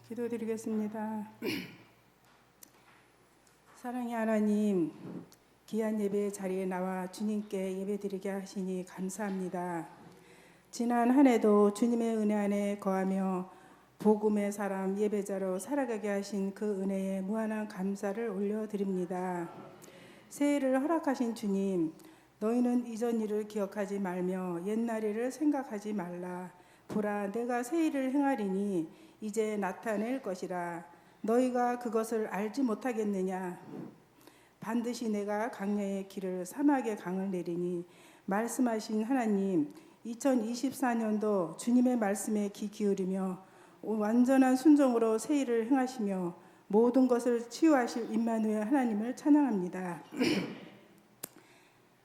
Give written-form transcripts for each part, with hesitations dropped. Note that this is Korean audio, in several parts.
기도드리겠습니다. 사랑의 하나님, 귀한 예배 자리에 나와 주님께 예배드리게 하시니 감사합니다. 지난 한 해도 주님의 은혜 안에 거하며 복음의 사람 예배자로 살아가게 하신 그 은혜에 무한한 감사를 올려드립니다. 새해를 허락하신 주님, 너희는 이전 일을 기억하지 말며 옛날 일을 생각하지 말라. 보라, 내가 새 일을 행하리니 이제 나타낼 것이라. 너희가 그것을 알지 못하겠느냐? 반드시 내가 강야의 길을 사막의 강을 내리니. 말씀하신 하나님, 2024년도 주님의 말씀에 귀 기울이며 완전한 순종으로 새 일을 행하시며 모든 것을 치유하실 임마누엘 하나님을 찬양합니다.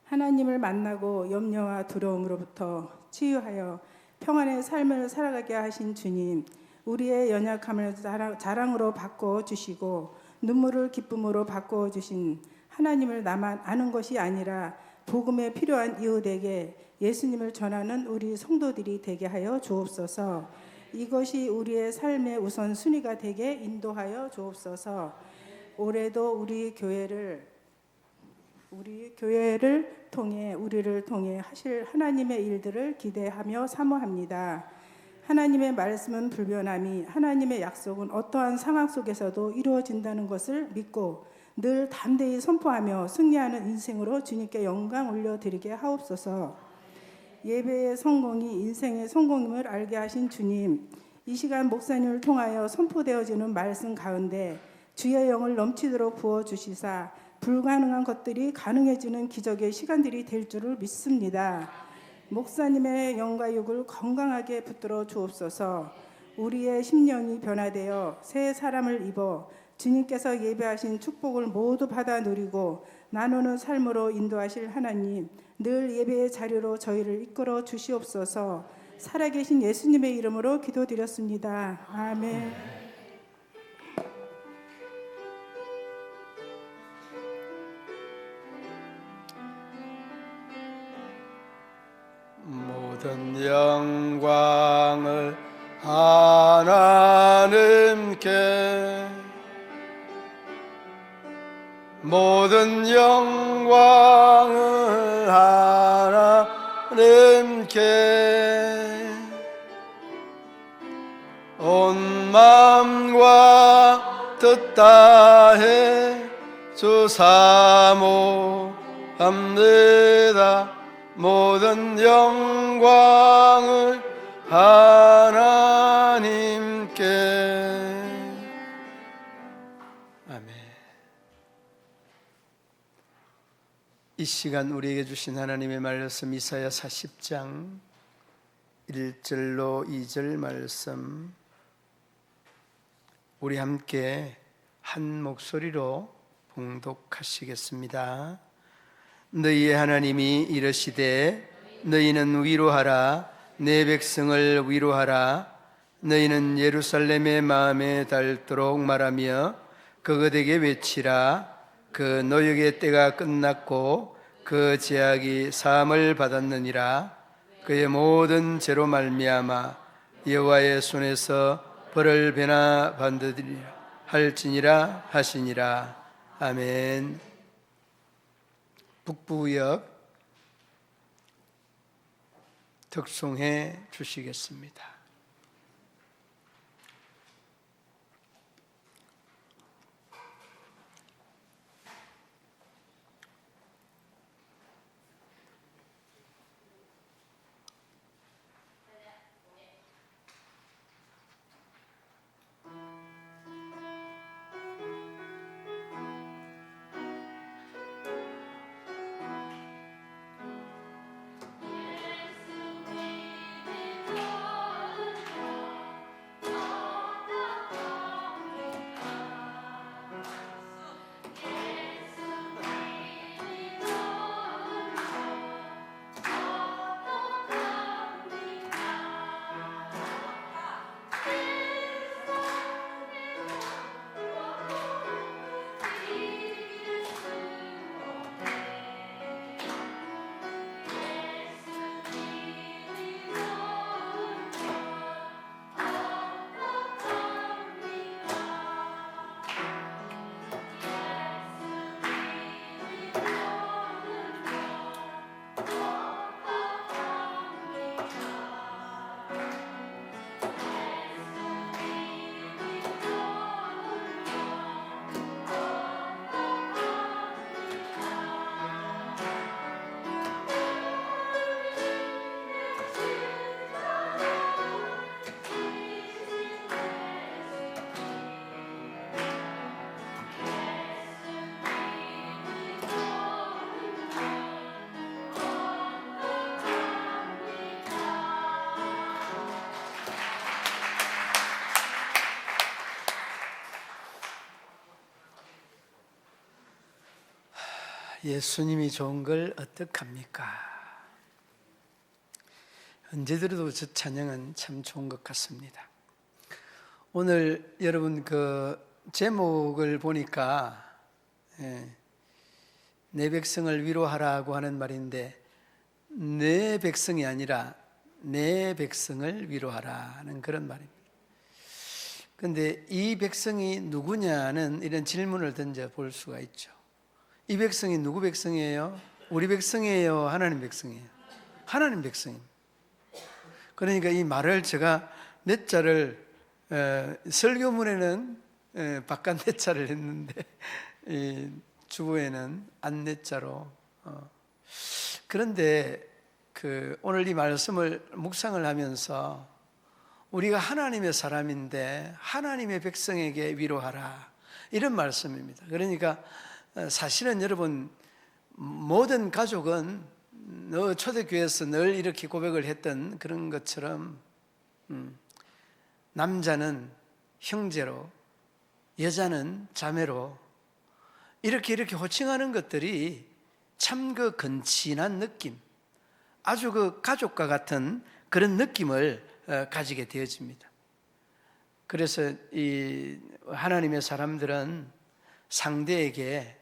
하나님을 만나고 염려와 두려움으로부터 치유하여 평안의 삶을 살아가게 하신 주님, 우리의 연약함을 자랑으로 바꿔주시고 눈물을 기쁨으로 바꿔주신 하나님을 나만 아는 것이 아니라 복음에 필요한 이웃에게 예수님을 전하는 우리 성도들이 되게 하여 주옵소서. 이것이 우리의 삶의 우선순위가 되게 인도하여 주옵소서. 올해도 우리 교회를 통해 우리를 통해 하실 하나님의 일들을 기대하며 사모합니다. 하나님의 말씀은 불변함이, 하나님의 약속은 어떠한 상황 속에서도 이루어진다는 것을 믿고 늘 담대히 선포하며 승리하는 인생으로 주님께 영광 올려드리게 하옵소서. 예배의 성공이 인생의 성공임을 알게 하신 주님, 이 시간 목사님을 통하여 선포되어지는 말씀 가운데 주의 영을 넘치도록 부어주시사 불가능한 것들이 가능해지는 기적의 시간들이 될 줄을 믿습니다. 목사님의 영과 육을 건강하게 붙들어 주옵소서. 우리의 심령이 변화되어 새 사람을 입어 주님께서 예배하신 축복을 모두 받아 누리고 나누는 삶으로 인도하실 하나님, 늘 예배의 자리로 저희를 이끌어 주시옵소서. 살아계신 예수님의 이름으로 기도드렸습니다. 아멘. 모든 영광을 하나님께, 모든 영광을 하나님께, 온 마음과 뜻 다해 주 사모합니다. 모든 영광을 하나님께. 아멘. 이 시간 우리에게 주신 하나님의 말씀 이사야 40장 1절로 2절 말씀, 우리 함께 한 목소리로 봉독하시겠습니다. 너희의 하나님이 이르시되 너희는 위로하라, 내 백성을 위로하라. 너희는 예루살렘의 마음에 닳도록 말하며 그것에게 외치라. 그 노역의 때가 끝났고 그 제약이 사함을 받았느니라. 그의 모든 죄로 말미암아 여호와의 손에서 벌을 배나 받으리라 할지니라 하시니라. 아멘. 북부역 특송해 주시겠습니다. 예수님이 좋은 걸 어떡합니까? 언제 들어도 저 찬양은 참 좋은 것 같습니다. 오늘 여러분 그 제목을 보니까 내 백성을 위로하라고 하는 말인데, 내 백성이 아니라 내 백성을 위로하라는 그런 말입니다. 그런데 이 백성이 누구냐는 이런 질문을 던져 볼 수가 있죠. 이 백성이 누구 백성이에요? 우리 백성이에요? 하나님 백성이에요? 하나님 백성입니다. 그러니까 이 말을 제가 넷자를 설교문에는 바깥 넷자를 했는데 이 주보에는 안 넷자로. 그런데 오늘 이 말씀을 묵상을 하면서 우리가 하나님의 사람인데 하나님의 백성에게 위로하라, 이런 말씀입니다. 그러니까 사실은 여러분, 모든 가족은 초대교회에서 늘 이렇게 고백을 했던 그런 것처럼 남자는 형제로, 여자는 자매로 이렇게 호칭하는 것들이 참 그 건친한 느낌, 아주 그 가족과 같은 그런 느낌을 가지게 되어집니다. 그래서 이 하나님의 사람들은 상대에게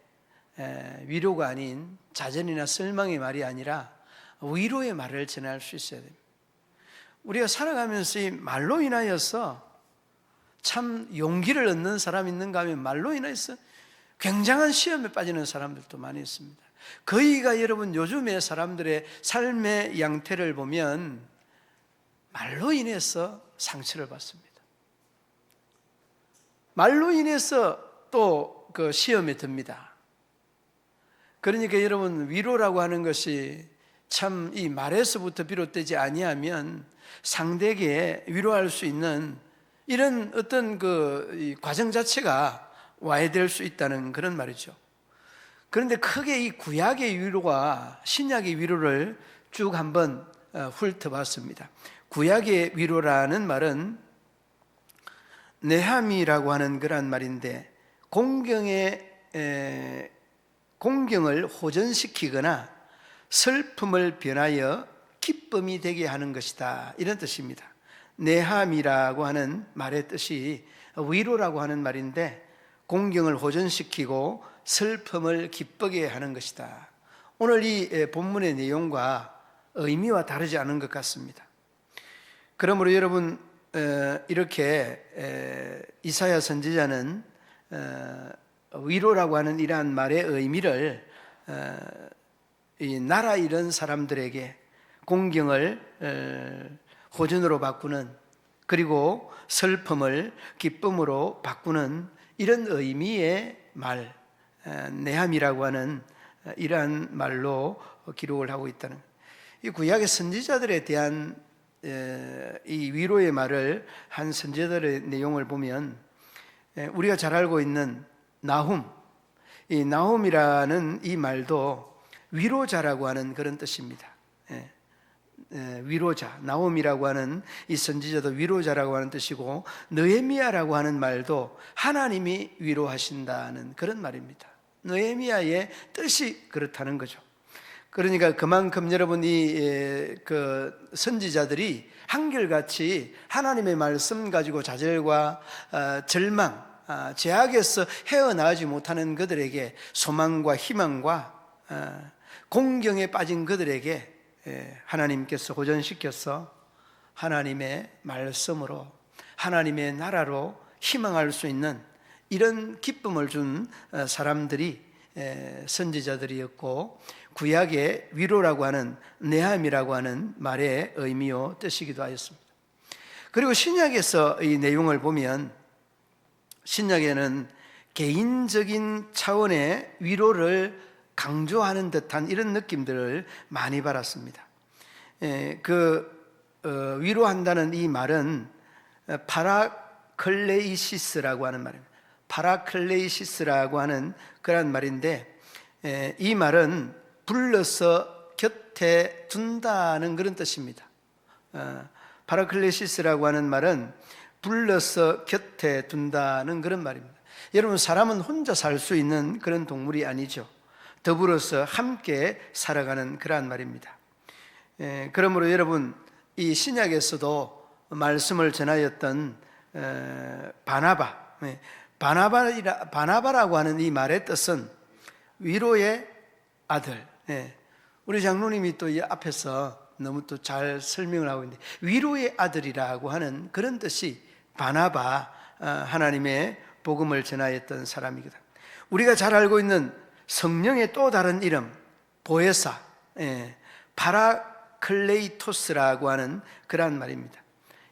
위로가 아닌 자전이나 설망의 말이 아니라 위로의 말을 전할 수 있어야 됩니다. 우리가 살아가면서 이 말로 인하여서 참 용기를 얻는 사람이 있는가 하면, 말로 인해서 굉장한 시험에 빠지는 사람들도 많이 있습니다. 거의가 여러분 요즘의 사람들의 삶의 양태를 보면 말로 인해서 상처를 받습니다. 말로 인해서 또 그 시험에 듭니다. 그러니까 여러분, 위로라고 하는 것이 참 이 말에서부터 비롯되지 아니하면 상대에게 위로할 수 있는 이런 어떤 이 과정 자체가 와야 될 수 있다는 그런 말이죠. 그런데 크게 이 구약의 위로와 신약의 위로를 쭉 한번 훑어봤습니다. 구약의 위로라는 말은 네하미라고 하는 그런 말인데, 공경을 호전시키거나 슬픔을 변하여 기쁨이 되게 하는 것이다, 이런 뜻입니다. 네하미라고 하는 말의 뜻이 위로라고 하는 말인데, 공경을 호전시키고 슬픔을 기쁘게 하는 것이다. 오늘 이 본문의 내용과 의미와 다르지 않은 것 같습니다. 그러므로 여러분, 이렇게 이사야 선지자는 위로라고 하는 이러한 말의 의미를 이 나라 잃은 사람들에게 공경을 호전으로 바꾸는, 그리고 슬픔을 기쁨으로 바꾸는 이런 의미의 말, 네함이라고 하는 이러한 말로 기록을 하고 있다는, 이 구약의 선지자들에 대한 이 위로의 말을 한 선지자들의 내용을 보면 우리가 잘 알고 있는 나훔, 이 나훔이라는 이 말도 위로자라고 하는 그런 뜻입니다. 위로자, 나홈이라고 하는 이 선지자도 위로자라고 하는 뜻이고, 느헤미야라고 하는 말도 하나님이 위로하신다는 그런 말입니다. 느헤미야의 뜻이 그렇다는 거죠. 그러니까 그만큼 여러분, 그 선지자들이 한결같이 하나님의 말씀 가지고 좌절과 절망, 죄악에서 헤어나오지 못하는 그들에게 소망과 희망과 공경에 빠진 그들에게 하나님께서 호전시켜서 하나님의 말씀으로 하나님의 나라로 희망할 수 있는 이런 기쁨을 준 사람들이 선지자들이었고, 구약의 위로라고 하는 네함이라고 하는 말의 의미요 뜻이기도 하였습니다. 그리고 신약에서 이 내용을 보면, 신약에는 개인적인 차원의 위로를 강조하는 듯한 이런 느낌들을 많이 받았습니다. 위로한다는 이 말은 파라클레이시스라고 하는 말입니다. 파라클레이시스라고 하는 그런 말인데, 이 말은 불러서 곁에 둔다는 그런 뜻입니다. 파라클레이시스라고 하는 말은 불러서 곁에 둔다는 그런 말입니다. 여러분, 사람은 혼자 살 수 있는 그런 동물이 아니죠. 더불어서 함께 살아가는 그러한 말입니다. 그러므로 여러분, 이 신약에서도 말씀을 전하였던 바나바라고 하는 이 말의 뜻은 위로의 아들. 우리 장로님이 또 이 앞에서 너무 또 잘 설명을 하고 있는데, 위로의 아들이라고 하는 그런 뜻이 바나바, 하나님의 복음을 전하였던 사람이거든. 우리가 잘 알고 있는 성령의 또 다른 이름 보에사, 파라클레이토스라고 하는 그러한 말입니다.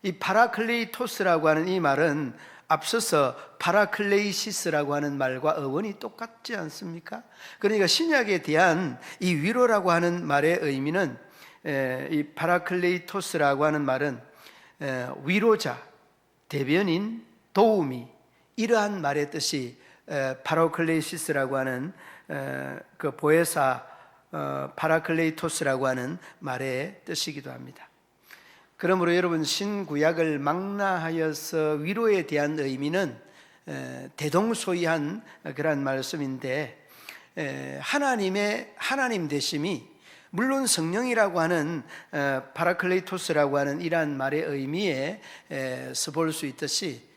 이 파라클레이토스라고 하는 이 말은 앞서서 파라클레이시스라고 하는 말과 어원이 똑같지 않습니까? 그러니까 신약에 대한 이 위로라고 하는 말의 의미는, 이 파라클레이토스라고 하는 말은 위로자, 대변인, 도우미, 이러한 말의 뜻이 파라클레이시스라고 하는 그 보에사 파라클레이토스라고 하는 말의 뜻이기도 합니다. 그러므로 여러분, 신구약을 망라하여서 위로에 대한 의미는 대동소이한 그런 말씀인데, 하나님 되심이 물론 성령이라고 하는 파라클레이토스라고 하는 이러한 말의 의미에서 볼 수 있듯이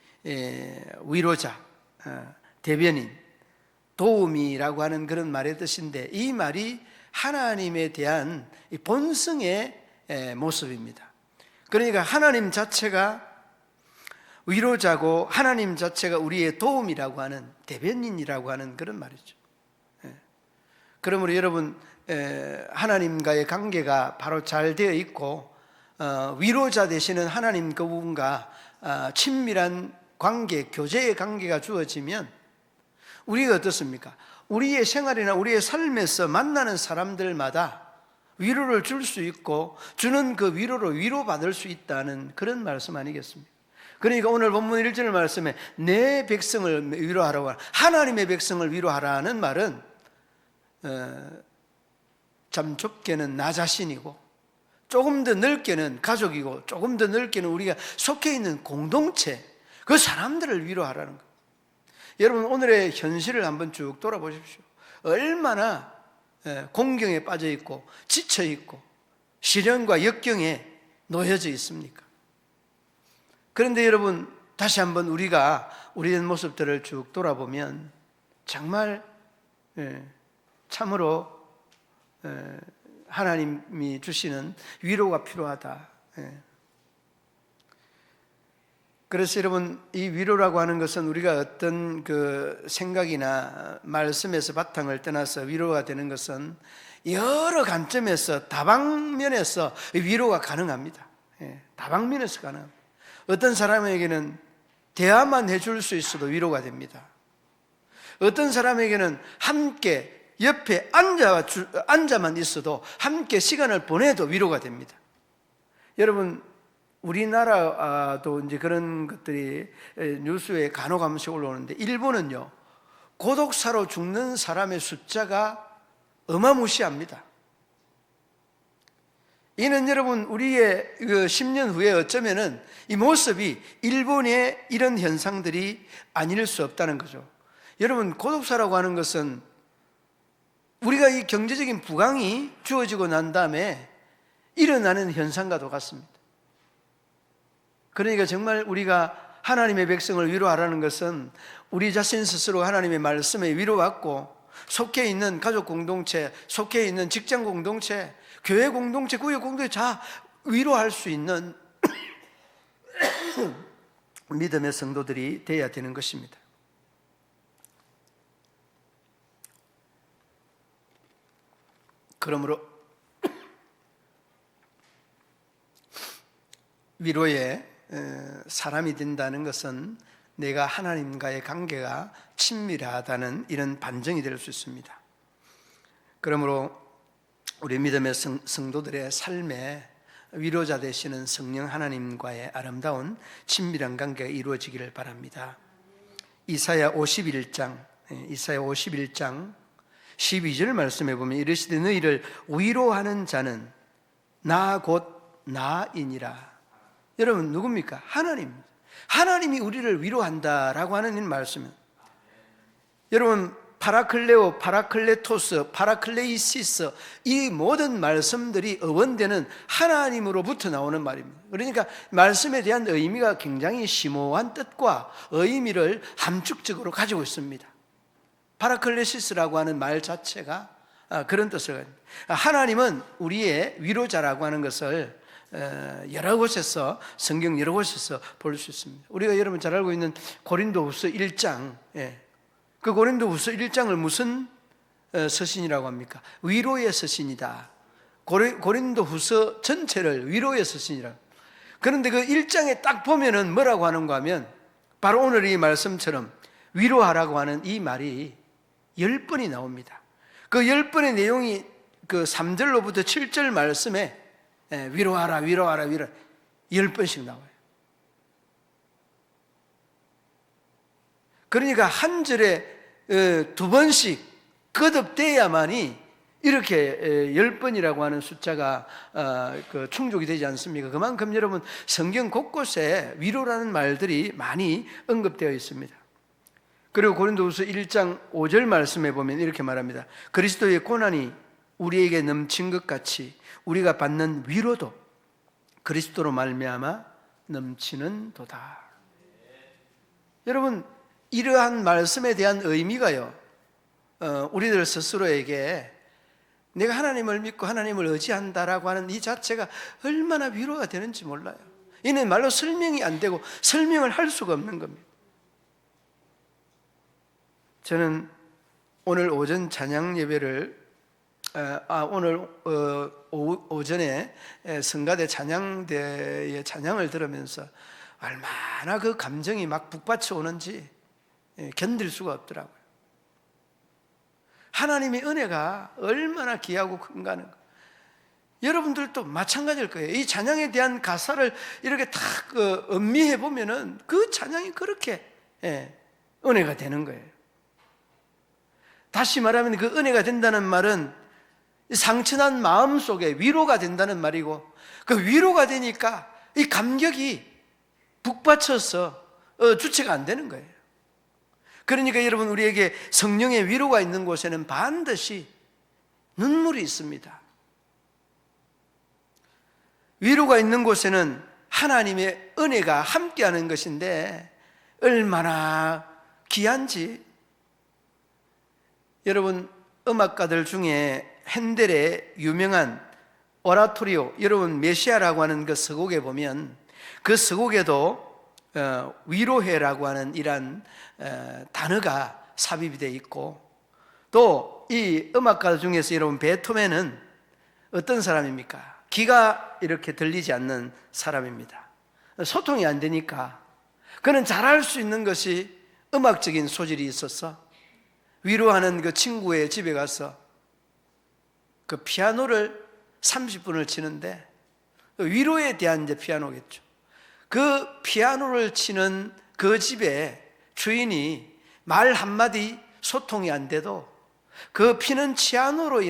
위로자, 대변인, 도우미라고 하는 그런 말의 뜻인데, 이 말이 하나님에 대한 본성의 모습입니다. 그러니까 하나님 자체가 위로자고 하나님 자체가 우리의 도움이라고 하는, 대변인이라고 하는 그런 말이죠. 그러므로 여러분, 하나님과의 관계가 바로 잘 되어 있고, 위로자 되시는 하나님 그분과 친밀한 관계, 교제의 관계가 주어지면 우리가 어떻습니까? 우리의 생활이나 우리의 삶에서 만나는 사람들마다 위로를 줄 수 있고, 주는 그 위로로 위로받을 수 있다는 그런 말씀 아니겠습니까? 그러니까 오늘 본문 1절 말씀에 내 백성을 위로하라고, 하나님의 백성을 위로하라는 말은 참 좁게는 나 자신이고, 조금 더 넓게는 가족이고, 조금 더 넓게는 우리가 속해 있는 공동체, 그 사람들을 위로하라는 것. 여러분, 오늘의 현실을 한번 쭉 돌아보십시오. 얼마나 공경에 빠져 있고 지쳐 있고 시련과 역경에 놓여져 있습니까? 그런데 여러분, 다시 한번 우리가 우리의 모습들을 쭉 돌아보면 정말 참으로 하나님이 주시는 위로가 필요하다. 그래서 여러분, 이 위로라고 하는 것은 우리가 어떤 그 생각이나 말씀에서 바탕을 떠나서 위로가 되는 것은 여러 관점에서, 다방면에서 위로가 가능합니다. 다방면에서 가능합니다. 어떤 사람에게는 대화만 해줄 수 있어도 위로가 됩니다. 어떤 사람에게는 함께 옆에 앉아만 있어도 함께 시간을 보내도 위로가 됩니다. 여러분, 우리나라도 이제 그런 것들이 뉴스에 간혹 한 번씩 올라오는데, 일본은요, 고독사로 죽는 사람의 숫자가 어마무시합니다. 이는 여러분, 우리의 10년 후에 어쩌면은 이 모습이 일본의 이런 현상들이 아닐 수 없다는 거죠. 여러분, 고독사라고 하는 것은 우리가 이 경제적인 부강이 주어지고 난 다음에 일어나는 현상과도 같습니다. 그러니까 정말 우리가 하나님의 백성을 위로하라는 것은 우리 자신 스스로 하나님의 말씀에 위로받고, 속해 있는 가족 공동체, 속해 있는 직장 공동체, 교회 공동체, 구역 공동체 다 위로할 수 있는 믿음의 성도들이 되어야 되는 것입니다. 그러므로 위로의 사람이 된다는 것은 내가 하나님과의 관계가 친밀하다는 이런 반증이 될 수 있습니다. 그러므로 우리 믿음의 성도들의 삶에 위로자 되시는 성령 하나님과의 아름다운 친밀한 관계가 이루어지기를 바랍니다. 이사야 51장 12절 말씀해 보면 이르시되 너희를 위로하는 자는 나 곧 나이니라. 여러분, 누굽니까? 하나님이 우리를 위로한다라고 하는 이 말씀은, 여러분, 파라클레오, 파라클레토스, 파라클레이시스, 이 모든 말씀들이 어원되는 하나님으로부터 나오는 말입니다. 그러니까 말씀에 대한 의미가 굉장히 심오한 뜻과 의미를 함축적으로 가지고 있습니다. 파라클레시스라고 하는 말 자체가 그런 뜻을 가집니다. 하나님은 우리의 위로자라고 하는 것을 여러 곳에서, 성경 여러 곳에서 볼 수 있습니다. 우리가 여러분 잘 알고 있는 고린도후서 1장, 그 고린도후서 1장을 무슨 서신이라고 합니까? 위로의 서신이다. 고린도후서 전체를 위로의 서신이라고. 그런데 그 1장에 딱 보면은 뭐라고 하는가 하면 바로 오늘 이 말씀처럼 위로하라고 하는 이 말이 10번이 나옵니다. 그 10번의 내용이 그 3절로부터 7절 말씀에 위로하라, 위로하라, 위로 10번씩 나와요. 그러니까 한 절에 2번씩 거듭돼야만이 이렇게 10번이라고 하는 숫자가 충족이 되지 않습니까? 그만큼 여러분 성경 곳곳에 위로라는 말들이 많이 언급되어 있습니다. 그리고 고린도후서 1장 5절 말씀에 보면 이렇게 말합니다. 그리스도의 고난이 우리에게 넘친 것 같이 우리가 받는 위로도 그리스도로 말미암아 넘치는 도다. 여러분, 이러한 말씀에 대한 의미가요, 우리들 스스로에게 내가 하나님을 믿고 하나님을 의지한다라고 하는 이 자체가 얼마나 위로가 되는지 몰라요. 이는 말로 설명이 안 되고 설명을 할 수가 없는 겁니다. 저는 오늘 오전 찬양 예배를 오늘 오전에 성가대 찬양대의 찬양을 들으면서 얼마나 그 감정이 막 북받쳐 오는지 견딜 수가 없더라고요. 하나님의 은혜가 얼마나 귀하고 큰가 하는 거. 여러분들도 마찬가지일 거예요. 이 찬양에 대한 가사를 이렇게 딱 음미해 보면은 그 찬양이 그렇게 은혜가 되는 거예요. 다시 말하면 그 은혜가 된다는 말은 상처난 마음 속에 위로가 된다는 말이고, 그 위로가 되니까 이 감격이 북받쳐서 주체가 안 되는 거예요. 그러니까 여러분, 우리에게 성령의 위로가 있는 곳에는 반드시 눈물이 있습니다. 위로가 있는 곳에는 하나님의 은혜가 함께하는 것인데 얼마나 귀한지. 여러분, 음악가들 중에 핸델의 유명한 오라토리오, 여러분 메시아라고 하는 그 서곡에 보면 그 서곡에도 위로해라고 하는 이런 단어가 삽입이 되어 있고, 또 이 음악가 중에서 여러분 베토벤은 어떤 사람입니까? 귀가 이렇게 들리지 않는 사람입니다. 소통이 안 되니까 그는 잘할 수 있는 것이 음악적인 소질이 있어서 위로하는 그 친구의 집에 가서 그 피아노를 30분을 치는데, 위로에 대한 이제 피아노겠죠. 그 피아노를 치는 그 집에 주인이 말 한마디 소통이 안 돼도 그 피아노로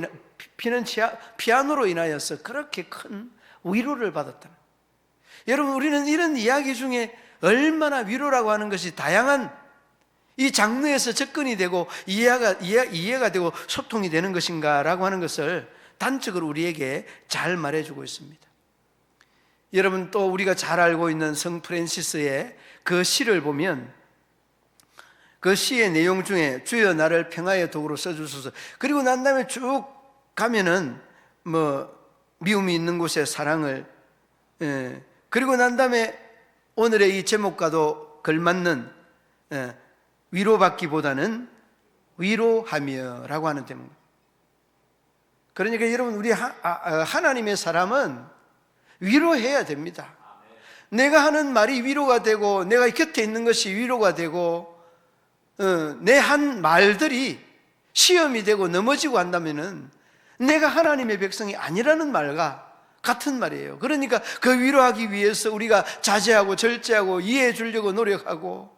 인하여서 그렇게 큰 위로를 받았다. 여러분, 우리는 이런 이야기 중에 얼마나 위로라고 하는 것이 다양한 이 장르에서 접근이 되고 이해가 되고 소통이 되는 것인가라고 하는 것을 단적으로 우리에게 잘 말해주고 있습니다. 여러분, 또 우리가 잘 알고 있는 성 프란시스의 그 시를 보면 그 시의 내용 중에 주여 나를 평화의 도구로 써주소서, 그리고 난 다음에 쭉 가면은 미움이 있는 곳에 사랑을, 그리고 난 다음에 오늘의 이 제목과도 걸맞는 위로받기보다는 위로하며라고 하는 제목. 그러니까 여러분, 우리 하나님의 사람은 위로해야 됩니다. 내가 하는 말이 위로가 되고 내가 곁에 있는 것이 위로가 되고 내 한 말들이 시험이 되고 넘어지고 한다면은 내가 하나님의 백성이 아니라는 말과 같은 말이에요. 그러니까 그 위로하기 위해서 우리가 자제하고 절제하고 이해해 주려고 노력하고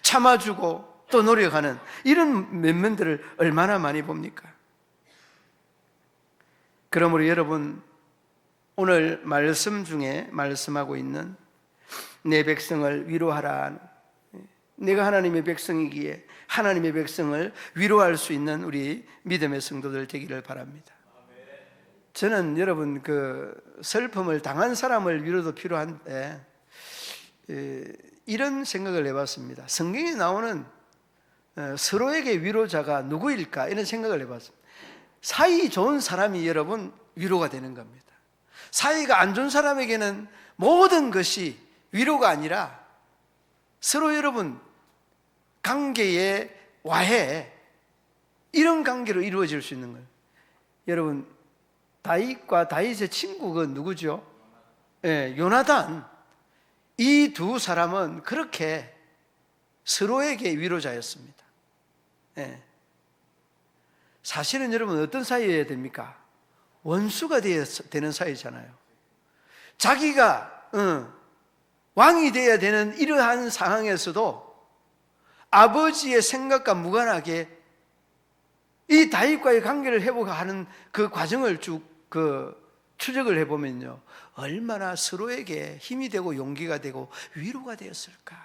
참아주고 또 노력하는 이런 면면들을 얼마나 많이 봅니까? 그러므로 여러분, 오늘 말씀 중에 말씀하고 있는 내 백성을 위로하라, 내가 하나님의 백성이기에 하나님의 백성을 위로할 수 있는 우리 믿음의 성도들 되기를 바랍니다. 저는 여러분 그 슬픔을 당한 사람을 위로도 필요한데 이런 생각을 해봤습니다. 성경에 나오는 서로에게 위로자가 누구일까 이런 생각을 해봤습니다. 사이 좋은 사람이 여러분 위로가 되는 겁니다. 사이가 안 좋은 사람에게는 모든 것이 위로가 아니라 서로 여러분 관계의 와해, 이런 관계로 이루어질 수 있는 거예요. 여러분 다윗과 다윗의 친구가 누구죠? 요나단. 이 두 사람은 그렇게 서로에게 위로자였습니다. 사실은 여러분 어떤 사이여야 됩니까? 원수가 되는 사이잖아요. 자기가 왕이 되어야 되는 이러한 상황에서도 아버지의 생각과 무관하게 이 다윗과의 관계를 회복하는 그 과정을 쭉 추적을 해보면요, 얼마나 서로에게 힘이 되고 용기가 되고 위로가 되었을까.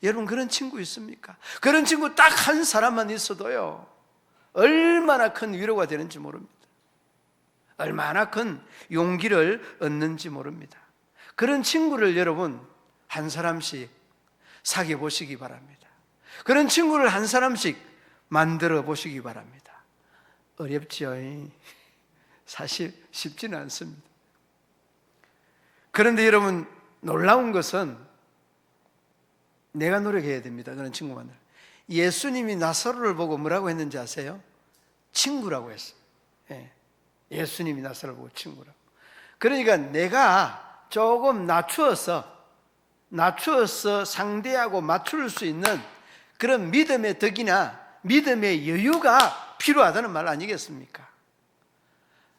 여러분 그런 친구 있습니까? 그런 친구 딱 한 사람만 있어도요 얼마나 큰 위로가 되는지 모릅니다. 얼마나 큰 용기를 얻는지 모릅니다. 그런 친구를 여러분 한 사람씩 사귀어 보시기 바랍니다. 그런 친구를 한 사람씩 만들어 보시기 바랍니다. 어렵지요. 사실 쉽지는 않습니다. 그런데 여러분 놀라운 것은 내가 노력해야 됩니다. 그런 친구 만들. 예수님이 나사로를 보고 뭐라고 했는지 아세요? 친구라고 했어요. 예수님이 나사로를 보고 친구라고. 그러니까 내가 조금 낮추어서 상대하고 맞출 수 있는 그런 믿음의 덕이나 믿음의 여유가 필요하다는 말 아니겠습니까?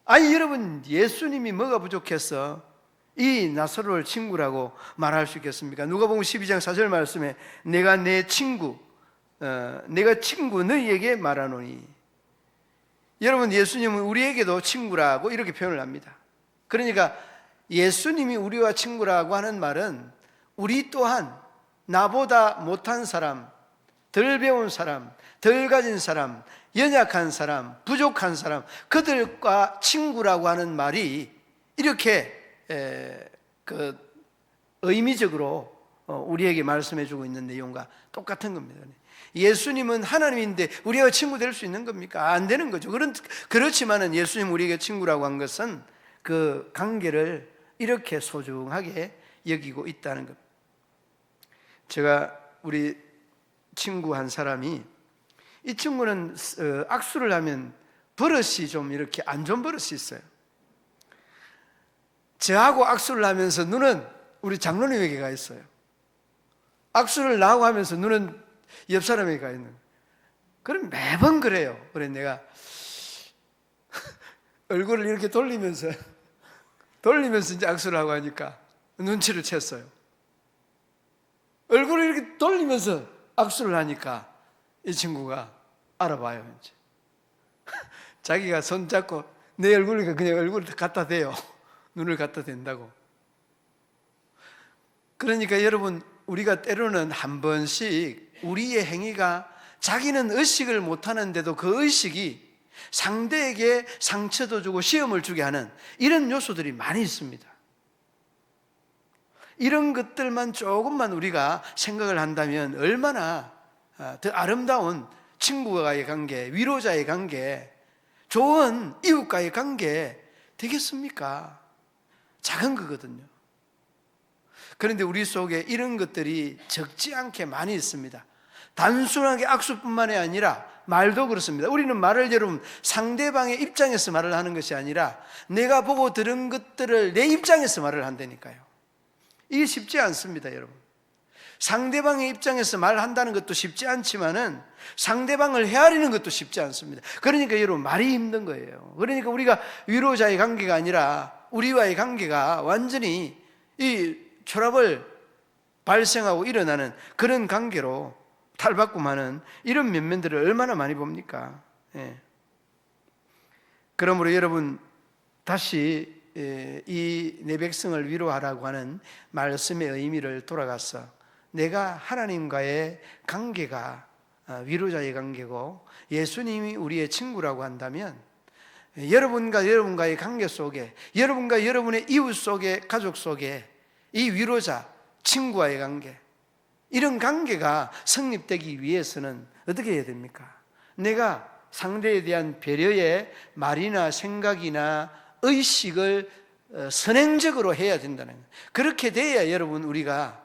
아니 여러분 예수님이 뭐가 부족해서 이 나사로를 친구라고 말할 수 있겠습니까? 누가복음 12장 4절 말씀에 내가 내 친구 너희에게 말하노니. 여러분 예수님은 우리에게도 친구라고 이렇게 표현을 합니다. 그러니까 예수님이 우리와 친구라고 하는 말은 우리 또한 나보다 못한 사람, 덜 배운 사람, 덜 가진 사람, 연약한 사람, 부족한 사람, 그들과 친구라고 하는 말이 이렇게 의미적으로 우리에게 말씀해주고 있는 내용과 똑같은 겁니다. 예수님은 하나님인데 우리가 친구 될 수 있는 겁니까? 안 되는 거죠. 그렇지만은 예수님 우리에게 친구라고 한 것은 그 관계를 이렇게 소중하게 여기고 있다는 것. 제가 우리 친구 한 사람이, 이 친구는 악수를 하면 버릇이 좀 이렇게 안 좋은 버릇이 있어요. 저하고 악수를 하면서 눈은 우리 장로님에게 가 있어요. 악수를 나하고 하면서 눈은 옆 사람에게 가 있는. 그럼 매번 그래요. 그래 내가 얼굴을 이렇게 돌리면서 이제 악수를 하고 하니까 눈치를 챘어요. 얼굴을 이렇게 돌리면서 악수를 하니까 이 친구가 알아봐요. 이제 자기가 손 잡고 내 얼굴이니까 그냥 얼굴을 갖다 대요. 눈을 갖다 댄다고. 그러니까 여러분 우리가 때로는 한 번씩 우리의 행위가 자기는 의식을 못하는데도 그 의식이 상대에게 상처도 주고 시험을 주게 하는 이런 요소들이 많이 있습니다. 이런 것들만 조금만 우리가 생각을 한다면 얼마나 더 아름다운 친구와의 관계, 위로자의 관계, 좋은 이웃과의 관계 되겠습니까? 작은 거거든요. 그런데 우리 속에 이런 것들이 적지 않게 많이 있습니다. 단순하게 악수뿐만이 아니라 말도 그렇습니다. 우리는 말을 여러분 상대방의 입장에서 말을 하는 것이 아니라 내가 보고 들은 것들을 내 입장에서 말을 한다니까요. 이게 쉽지 않습니다, 여러분. 상대방의 입장에서 말한다는 것도 쉽지 않지만은 상대방을 헤아리는 것도 쉽지 않습니다. 그러니까 여러분 말이 힘든 거예요. 그러니까 우리가 위로자의 관계가 아니라 우리와의 관계가 완전히 이 초랍을 발생하고 일어나는 그런 관계로 탈바꿈하는 이런 면면들을 얼마나 많이 봅니까? 그러므로 여러분 다시 이 내 백성을 위로하라고 하는 말씀의 의미를 돌아가서 내가 하나님과의 관계가 위로자의 관계고 예수님이 우리의 친구라고 한다면 여러분과 여러분과의 관계 속에, 여러분과 여러분의 이웃 속에, 가족 속에 이 위로자, 친구와의 관계, 이런 관계가 성립되기 위해서는 어떻게 해야 됩니까? 내가 상대에 대한 배려의 말이나 생각이나 의식을 선행적으로 해야 된다는 거예요. 그렇게 돼야 여러분 우리가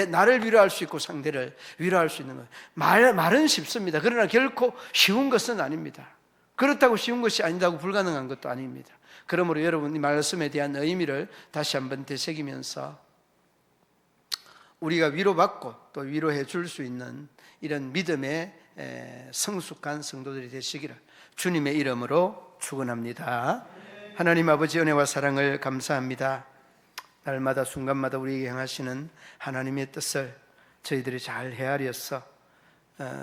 나를 위로할 수 있고 상대를 위로할 수 있는 거예요. 말은 쉽습니다. 그러나 결코 쉬운 것은 아닙니다. 그렇다고 쉬운 것이 아니다고 불가능한 것도 아닙니다. 그러므로 여러분 이 말씀에 대한 의미를 다시 한번 되새기면서 우리가 위로받고 또 위로해 줄 수 있는 이런 믿음의 성숙한 성도들이 되시기를 주님의 이름으로 축원합니다. 하나님 아버지 은혜와 사랑을 감사합니다. 날마다 순간마다 우리에게 향하시는 하나님의 뜻을 저희들이 잘 헤아려서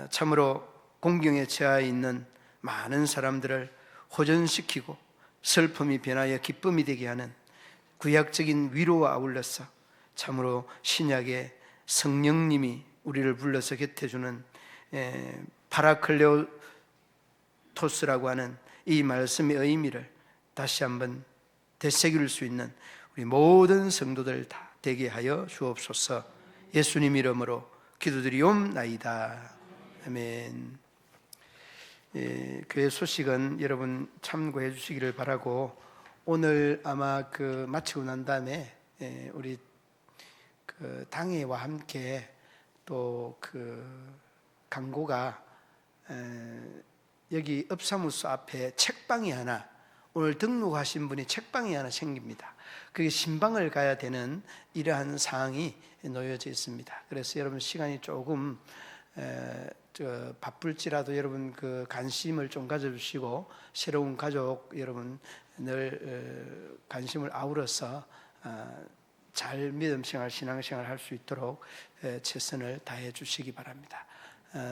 참으로 공경에 처해 있는 많은 사람들을 호전시키고 슬픔이 변하여 기쁨이 되게 하는 구약적인 위로와 아울러서 참으로 신약의 성령님이 우리를 불러서 곁에 주는 파라클레오토스라고 하는 이 말씀의 의미를 다시 한번 되새길 수 있는 우리 모든 성도들 다 되게 하여 주옵소서. 예수님 이름으로 기도드리옵나이다. 아멘. 교회 소식은 여러분 참고해 주시기를 바라고, 오늘 아마 마치고 난 다음에 우리 당회와 함께 또 강고가 여기 읍사무소 앞에 책방이 하나, 오늘 등록하신 분이 책방이 하나 생깁니다. 그게 신방을 가야 되는 이러한 사항이 놓여져 있습니다. 그래서 여러분 시간이 조금 바쁠지라도 여러분 관심을 좀 가져주시고, 새로운 가족 여러분 늘 관심을 아우러서 잘 믿음생활, 신앙생활 할 수 있도록 최선을 다해 주시기 바랍니다.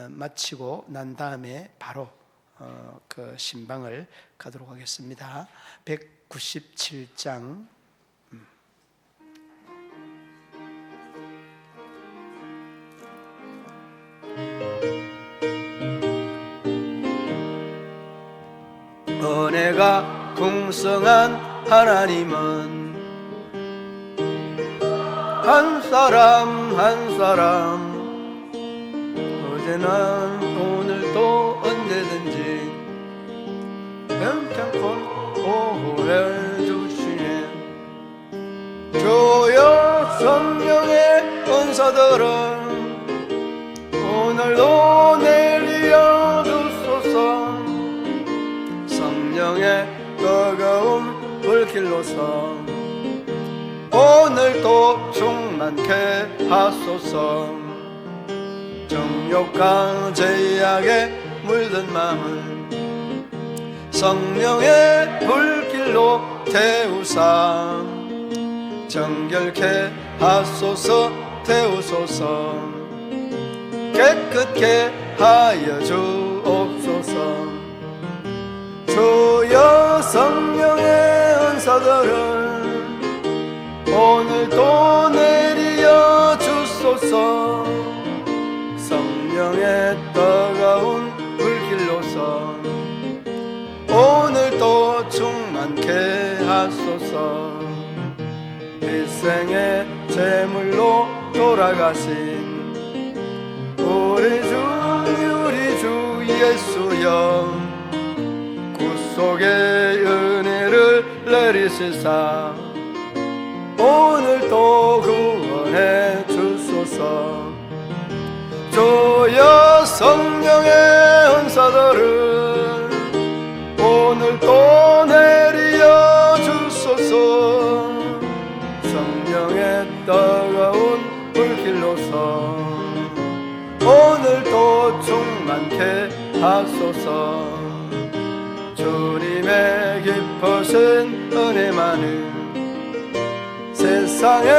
마치고 난 다음에 바로 신방을 가도록 하겠습니다. 197장 은혜가 풍성한 하나님은 한 사람 한 사람 어제나 오늘도 언제든지 괜찮고 보호해 주시네. 주여 성령의 은사들은 오늘도 내려 주소서. 성령의 뜨거운 불길로서 오늘도 충만케 하소서. 정욕과 죄악에 물든 마음을 성령의 불길로 태우사 정결케 하소서. 태우소서. 깨끗게 하여 주옵소서. 주여 성령의 은사들은 오늘도 내려 주소서. 성령의 뜨거운 불길로서 오늘도 충만케 하소서. 일생의 제물로 돌아가신 우리 주 예수여, 구속의 은혜를 내리시사 오늘도 구원해 주소서. 주여 성령의 은사들은 오늘도 내려 주소서. 성령의 뜨거운 불길로서 오늘도 충만케 하소서. 주님의 깊으신 은혜만은 세상에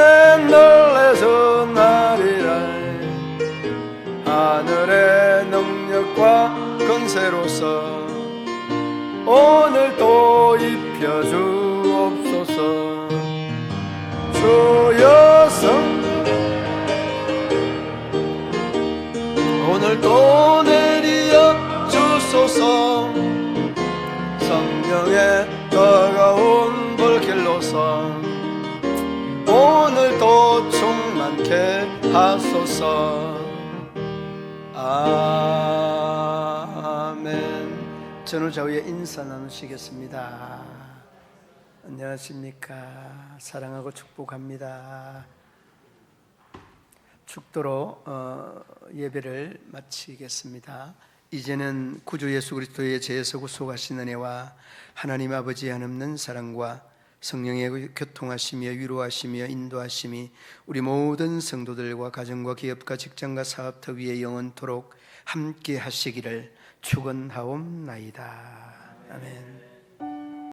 널리 전하리라. 하늘의 능력과 권세로서 오늘도 입혀주옵소서. 주여 성령 오늘도 내리어 주소서. 성령의 뜨거운 불길로서 오늘도 충만케 하소서. 아멘. 전후좌우에 인사 나누시겠습니다. 안녕하십니까. 사랑하고 축복합니다. 축도로 예배를 마치겠습니다. 이제는 구주 예수 그리스도의 죄에서 구속하신 은혜와 하나님 아버지의 한없는 사랑과 성령의 교통하시며 위로하시며 인도하심이 우리 모든 성도들과 가정과 기업과 직장과 사업터 위에 영원토록 함께 하시기를 축원하옵나이다. 아멘.